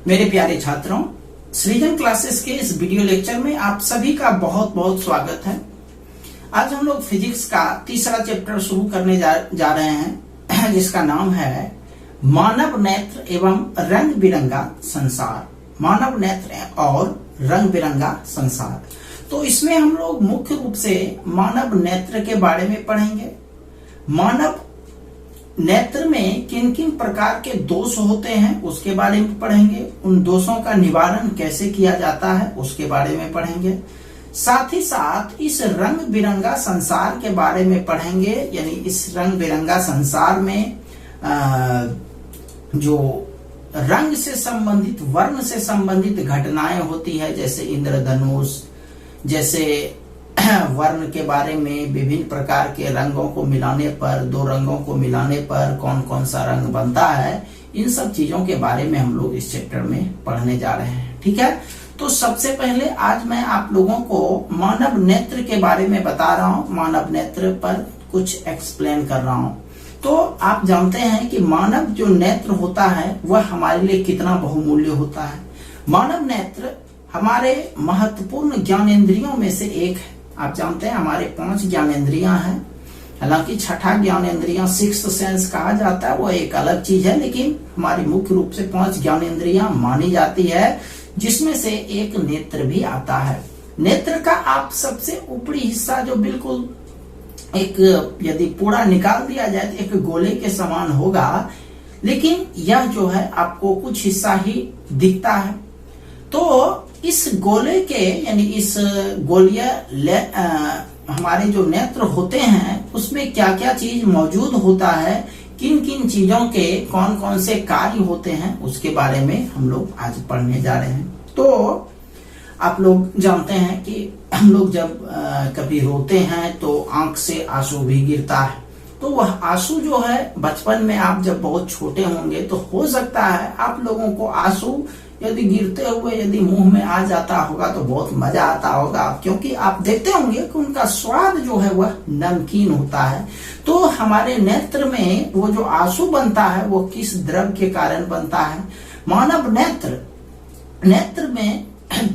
मेरे प्यारे छात्रों, सृजन क्लासेस के इस वीडियो लेक्चर में आप सभी का बहुत बहुत स्वागत है। आज हम लोग फिजिक्स का तीसरा चैप्टर शुरू करने जा रहे हैं, जिसका नाम है मानव नेत्र एवं रंग बिरंगा संसार। मानव नेत्र और रंग बिरंगा संसार। तो इसमें हम लोग मुख्य रूप से मानव नेत्र के बारे में पढ़ेंगे। मानव नेत्र में किन किन प्रकार के दोष होते हैं उसके बारे में पढ़ेंगे। उन दोषों का निवारण कैसे किया जाता है उसके बारे में पढ़ेंगे। साथ ही साथ इस रंग बिरंगा संसार के बारे में पढ़ेंगे। यानी इस रंग बिरंगा संसार में जो रंग से संबंधित, वर्ण से संबंधित घटनाएं होती है, जैसे इंद्रधनुष, जैसे वर्ण के बारे में विभिन्न प्रकार के रंगों को मिलाने पर, दो रंगों को मिलाने पर कौन कौन सा रंग बनता है, इन सब चीजों के बारे में हम लोग इस चैप्टर में पढ़ने जा रहे हैं। ठीक है, तो सबसे पहले आज मैं आप लोगों को मानव नेत्र के बारे में बता रहा हूं। मानव नेत्र पर कुछ एक्सप्लेन कर रहा हूं। तो आप जानते हैं कि मानव जो नेत्र होता है वह हमारे लिए कितना बहुमूल्य होता है। मानव नेत्र हमारे महत्वपूर्ण ज्ञानेंद्रियों में से एक है। आप जानते हैं हमारे 5 ज्ञानेंद्रियां हैं। हालांकि छठा ज्ञानेंद्रियां, सिक्स्थ सेंस कहा जाता है, वो एक अलग चीज है, लेकिन हमारी मुख्य रूप से 5 ज्ञानेंद्रियां मानी जाती है, जिसमें से एक नेत्र भी आता है। नेत्र का आप सबसे ऊपरी हिस्सा जो बिल्कुल एक, यदि पूरा निकाल दिया जाए तो एक गोले के समान होगा, लेकिन यह जो है आपको कुछ हिस्सा ही दिखता है। तो इस गोले के, यानी इस गोलीय हमारे जो नेत्र होते हैं उसमें क्या क्या चीज मौजूद होता है, किन किन चीजों के कौन कौन से कार्य होते हैं, उसके बारे में हम लोग आज पढ़ने जा रहे हैं। तो आप लोग जानते हैं कि हम लोग जब कभी रोते हैं तो आंख से आंसू भी गिरता है। तो वह आंसू जो है, बचपन में आप जब बहुत छोटे होंगे तो हो सकता है आप लोगों को आंसू यदि गिरते हुए यदि मुंह में आ जाता होगा तो बहुत मजा आता होगा, क्योंकि आप देखते होंगे कि उनका स्वाद जो है वह नमकीन होता है। तो हमारे नेत्र में वो जो आंसू बनता है वो किस द्रव्य के कारण बनता है? मानव नेत्र में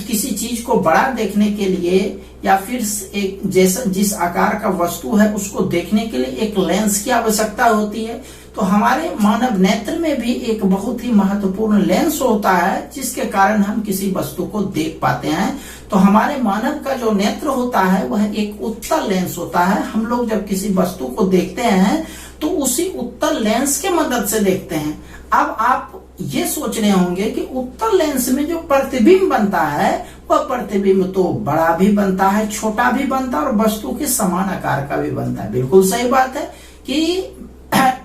किसी चीज को बड़ा देखने के लिए या फिर एक जैसा जिस आकार का वस्तु है उसको देखने के लिए एक लेंस की आवश्यकता होती है। तो हमारे मानव नेत्र में भी एक बहुत ही महत्वपूर्ण लेंस होता है, जिसके कारण हम किसी वस्तु को देख पाते हैं। तो हमारे मानव का जो नेत्र होता है वह एक उत्तल लेंस होता है। हम लोग जब किसी वस्तु को देखते हैं तो उसी उत्तल लेंस के मदद से देखते हैं। अब आप ये सोच रहे होंगे कि उत्तल लेंस में जो प्रतिबिंब बनता है वह प्रतिबिंब तो बड़ा भी बनता है, छोटा भी बनता है और वस्तु के समान आकार का भी बनता है। बिल्कुल सही बात है कि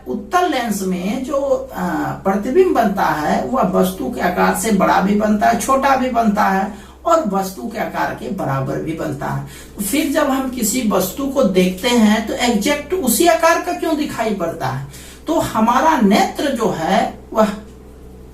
उत्तल लेंस में जो प्रतिबिंब बनता है वह वस्तु के आकार से बड़ा भी बनता है, छोटा भी बनता है और वस्तु के आकार के बराबर भी बनता है। तो फिर जब हम किसी वस्तु को देखते हैं तो एग्जैक्ट उसी आकार का क्यों दिखाई पड़ता है? तो हमारा नेत्र जो है वह,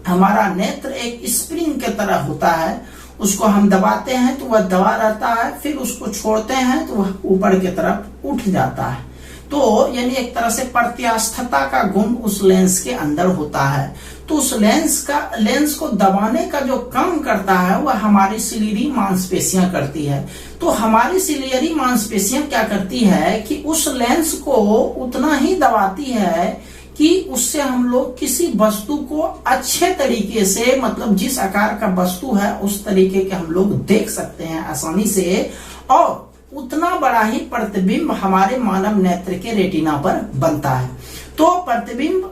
हमारा नेत्र एक स्प्रिंग के तरह होता है। उसको हम दबाते हैं तो वह दबा रहता है, फिर उसको छोड़ते हैं तो वह ऊपर की तरफ उठ जाता है। तो यानी एक तरह से प्रत्यास्थता का गुण उस लेंस के अंदर होता है। तो उस लेंस को दबाने का जो काम करता है वह हमारी सिलियरी मांसपेशियां करती है। तो हमारी सिलियरी मांसपेशियां क्या करती है कि उस लेंस को उतना ही दबाती है कि उससे हम लोग किसी वस्तु को अच्छे तरीके से, मतलब जिस आकार का वस्तु है उस तरीके के हम लोग देख सकते हैं आसानी से, और उतना बड़ा ही प्रतिबिंब हमारे मानव नेत्र के रेटिना पर बनता है। तो प्रतिबिंब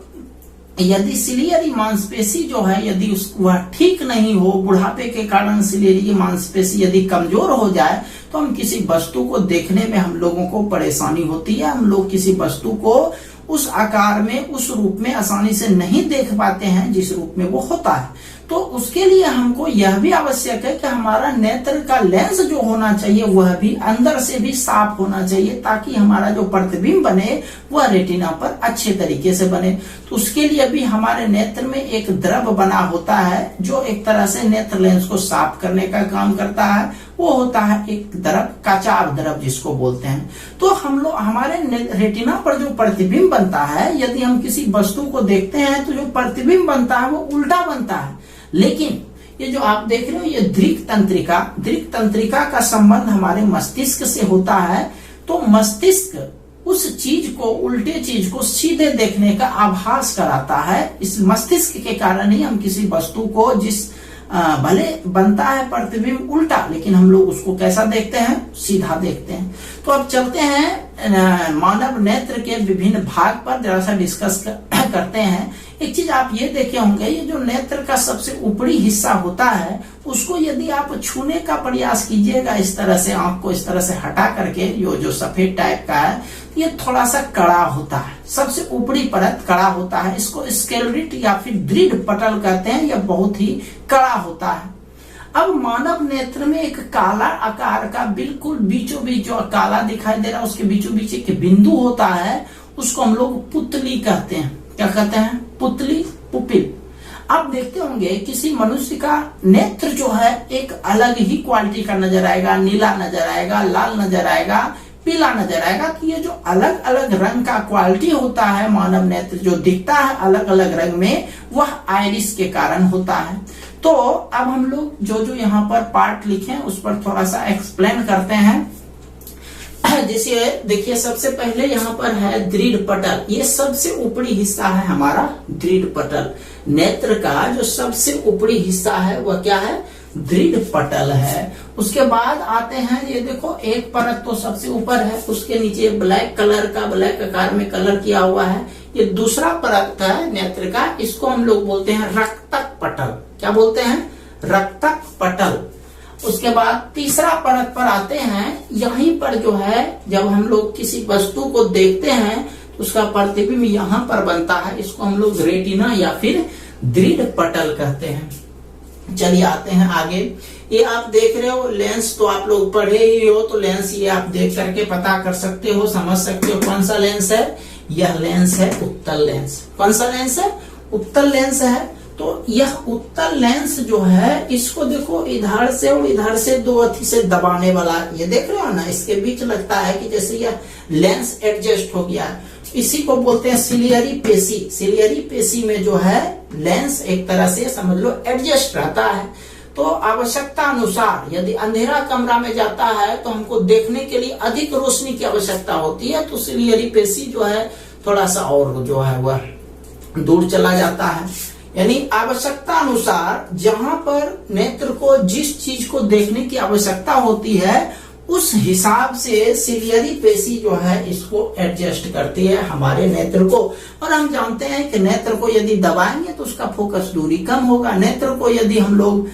यदि सिलियरी मांसपेशी जो है, यदि वह ठीक नहीं हो, बुढ़ापे के कारण सिलियरी मांसपेशी यदि कमजोर हो जाए तो हम किसी वस्तु को देखने में हम लोगों को परेशानी होती है। हम लोग किसी वस्तु को उस आकार में, उस रूप में आसानी से नहीं देख पाते हैं जिस रूप में वो होता है। तो उसके लिए हमको यह भी आवश्यक है कि हमारा नेत्र का लेंस जो होना चाहिए वह भी अंदर से भी साफ होना चाहिए, ताकि हमारा जो प्रतिबिंब बने वह रेटिना पर अच्छे तरीके से बने। तो उसके लिए भी हमारे नेत्र में एक द्रव बना होता है जो एक तरह से नेत्र लेंस को साफ करने का काम करता है। वो होता है एक द्रव, काचाभ द्रव जिसको बोलते हैं। तो हम लोग, हमारे रेटिना पर जो प्रतिबिंब बनता है, यदि हम किसी वस्तु को देखते हैं तो जो प्रतिबिंब बनता है वो उल्टा बनता है, लेकिन ये जो आप देख रहे हो ये दृक् तंत्रिका, दृक् तंत्रिका का संबंध हमारे मस्तिष्क से होता है। तो मस्तिष्क उस चीज को, उल्टे चीज को सीधे देखने का आभास कराता है। इस मस्तिष्क के कारण ही हम किसी वस्तु को, जिस भले बनता है प्रतिबिंब उल्टा, लेकिन हम लोग उसको कैसा देखते हैं, सीधा देखते हैं। तो अब चलते हैं मानव नेत्र के विभिन्न भाग पर जरा सा डिस्कस करते हैं। एक चीज आप ये देखे होंगे, ये जो नेत्र का सबसे ऊपरी हिस्सा होता है उसको यदि आप छूने का प्रयास कीजिएगा, इस तरह से आंख को इस तरह से हटा करके, ये जो सफेद टाइप का है, ये थोड़ा सा कड़ा होता है, सबसे ऊपरी परत कड़ा होता है। इसको स्केलेट या फिर दृढ़ पटल कहते हैं, यह बहुत ही कड़ा होता है। अब मानव नेत्र में एक काला आकार का बिल्कुल बीचों बीच जो काला दिखाई दे रहा है, उसके बीचों बीच एक बिंदु होता है, उसको हम लोग पुतली कहते हैं। क्या कहते हैं? पुतली, पुपिल। आप देखते होंगे किसी मनुष्य का नेत्र जो है एक अलग ही क्वालिटी का नजर आएगा, नीला नजर आएगा, लाल नजर आएगा, पीला नजर आएगा। तो ये जो अलग अलग रंग का क्वालिटी होता है, मानव नेत्र जो दिखता है अलग अलग रंग में, वह आइरिस के कारण होता है। तो अब हम लोग जो जो यहाँ पर पार्ट लिखे उस पर थोड़ा सा एक्सप्लेन करते हैं। जैसे देखिए, सबसे पहले यहाँ पर है दृढ़ पटल। ये सबसे ऊपरी हिस्सा है हमारा दृढ़ पटल। नेत्र का जो सबसे ऊपरी हिस्सा है वह क्या है? दृढ़ पटल है। उसके बाद आते हैं, ये देखो एक परत तो सबसे ऊपर है, उसके नीचे ब्लैक कलर का, ब्लैक आकार में कलर किया हुआ है, ये दूसरा परत है नेत्र का। इसको हम लोग बोलते हैं रक्तक पटल। क्या बोलते हैं? रक्तक पटल। उसके बाद तीसरा परत पर आते हैं। यहीं पर जो है, जब हम लोग किसी वस्तु को देखते हैं तो उसका प्रतिबिंब यहाँ पर बनता है, इसको हम लोग रेटिना या फिर दृढ़ पटल कहते हैं। चलिए आते हैं आगे। ये आप देख रहे हो लेंस, तो आप लोग पढ़े ही हो, तो लेंस ये आप देख करके पता कर सकते हो, समझ सकते हो कौन सा लेंस है। यह लेंस है उत्तल लेंस। कौन सा लेंस है? उत्तल लेंस है। तो यह उत्तल लेंस जो है, इसको देखो इधर से और इधर से दो अथी से दबाने वाला, ये देख रहे हो ना, इसके बीच लगता है कि जैसे यह लेंस एडजस्ट हो गया है। इसी को बोलते हैं सिलियरी पेशी। सिलियरी पेशी में जो है लेंस एक तरह से समझ लो एडजस्ट रहता है। तो आवश्यकता अनुसार यदि अंधेरा कमरा में जाता है तो हमको देखने के लिए अधिक रोशनी की आवश्यकता होती है, तो सिलियरी पेशी जो है थोड़ा सा और जो है वह दूर चला जाता है। यानी आवश्यकता अनुसार जहां पर नेत्र को जिस चीज को देखने की आवश्यकता होती है, उस हिसाब से सिलियरी पेशी जो है इसको एडजस्ट करती है हमारे नेत्र को। और हम जानते हैं कि नेत्र को यदि दबाएंगे तो उसका फोकस दूरी कम होगा, नेत्र को यदि हम लोग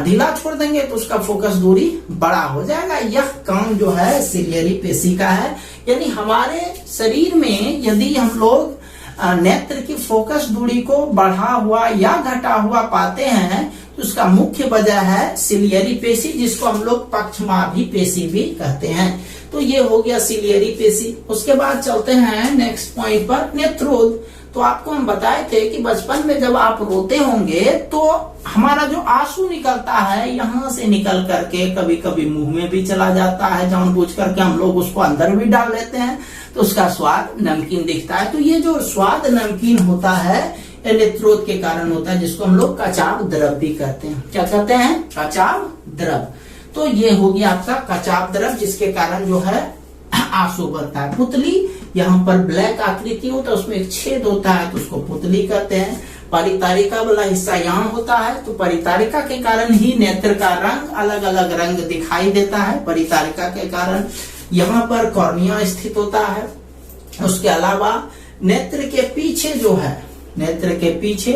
ढीला छोड़ देंगे तो उसका फोकस दूरी बड़ा हो जाएगा। यह काम जो है सिलियरी पेशी का है। यानी हमारे शरीर में यदि हम लोग नेत्र की फोकस दूरी को बढ़ा हुआ या घटा हुआ पाते हैं तो उसका मुख्य वजह है सिलियरी पेशी, जिसको हम लोग पक्षमाभी पेशी भी कहते हैं। तो ये हो गया सिलियरी पेशी। उसके बाद चलते हैं नेक्स्ट पॉइंट पर, नेत्रोद। तो आपको हम बताए थे कि बचपन में जब आप रोते होंगे तो हमारा जो आंसू निकलता है यहाँ से निकल करके कभी कभी मुंह में भी चला जाता है, जानबूझ करके हम लोग उसको अंदर भी डाल लेते हैं, तो उसका स्वाद नमकीन दिखता है। तो ये जो स्वाद नमकीन होता है नेत्रोद के कारण होता है, जिसको हम लोग कचाव द्रव भी कहते हैं। क्या कहते हैं? कचाव द्रव। तो ये हो गया आपका कचाव द्रव, जिसके कारण जो है आंसू बनता है। पुतली, यहाँ पर ब्लैक आकृति होता है, उसमें एक छेद होता है तो उसको पुतली कहते हैं। परितारिका वाला हिस्सा यहाँ होता है, तो परितारिका के कारण ही नेत्र का रंग अलग अलग रंग दिखाई देता है। परितारिका के कारण यहाँ पर कॉर्निया स्थित होता है। उसके अलावा नेत्र के पीछे जो है, नेत्र के पीछे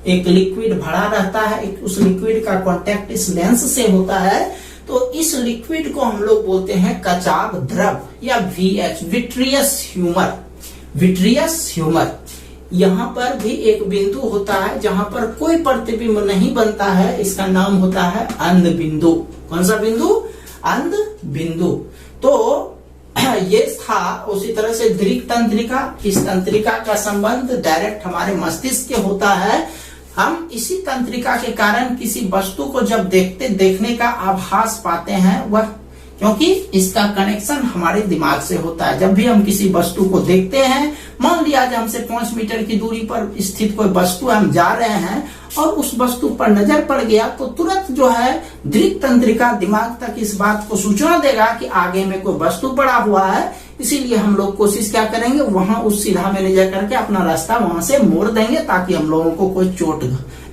एक लिक्विड भरा रहता है, उस लिक्विड का कांटेक्ट इस लेंस से होता है, तो इस लिक्विड को हम लोग बोलते हैं कचाव द्रव या VH, vitreous humour. Vitreous humour. यहाँ पर भी एक बिंदु होता है जहां पर कोई प्रतिबिंब नहीं बनता है, इसका नाम होता है अंध बिंदु। कौन सा बिंदु? अंध बिंदु। तो ये था उसी तरह से दृक् तंत्रिका। इस तंत्रिका का संबंध डायरेक्ट हमारे मस्तिष्क के होता है। हम इसी तंत्रिका के कारण किसी वस्तु को जब देखने का आभास पाते हैं, वह क्योंकि इसका कनेक्शन हमारे दिमाग से होता है। जब भी हम किसी वस्तु को देखते हैं, मान लिया आज हमसे 5 मीटर की दूरी पर स्थित कोई वस्तु हम जा रहे हैं और उस वस्तु पर नजर पड़ गया तो तुरंत जो है दृक् तंत्रिका दिमाग तक इस बात को सूचना देगा कि आगे में कोई वस्तु पड़ा हुआ है, इसीलिए हम लोग कोशिश क्या करेंगे, वहां उस सीधा में ले जा करके अपना रास्ता वहां से मोड़ देंगे ताकि हम लोगों को कोई चोट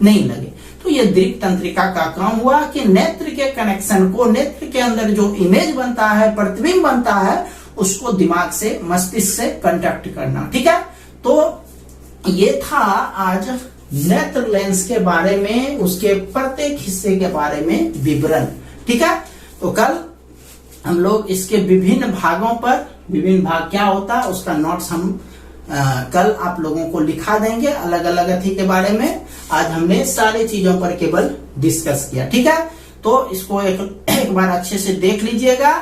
नहीं लगे। तो ये दृक् तंत्रिका का काम हुआ कि नेत्र के कनेक्शन को, नेत्र के अंदर जो इमेज बनता है, प्रतिबिंब बनता है, उसको दिमाग से, मस्तिष्क से कंडक्ट करना। ठीक है, तो ये था आज नेत्र लेंस के बारे में, उसके प्रत्येक हिस्से के बारे में विवरण। ठीक है, तो कल हम लोग इसके विभिन्न भागों पर, विभिन्न भाग क्या होता है उसका नोट्स हम कल आप लोगों को लिखा देंगे अलग अलग अथी के बारे में। आज हमने सारी चीजों पर केवल डिस्कस किया। ठीक है, तो इसको एक बार अच्छे से देख लीजिएगा।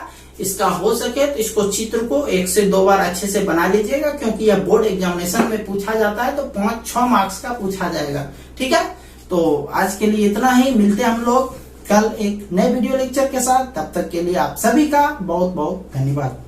इसका हो सके तो इसको चित्र को 1 से 2 बार अच्छे से बना लीजिएगा, क्योंकि यह बोर्ड एग्जामिनेशन में पूछा जाता है तो 5-6 मार्क्स का पूछा जाएगा। ठीक है, तो आज के लिए इतना ही। मिलते हैं हम लोग कल एक नए वीडियो लेक्चर के साथ। तब तक के लिए आप सभी का बहुत बहुत धन्यवाद।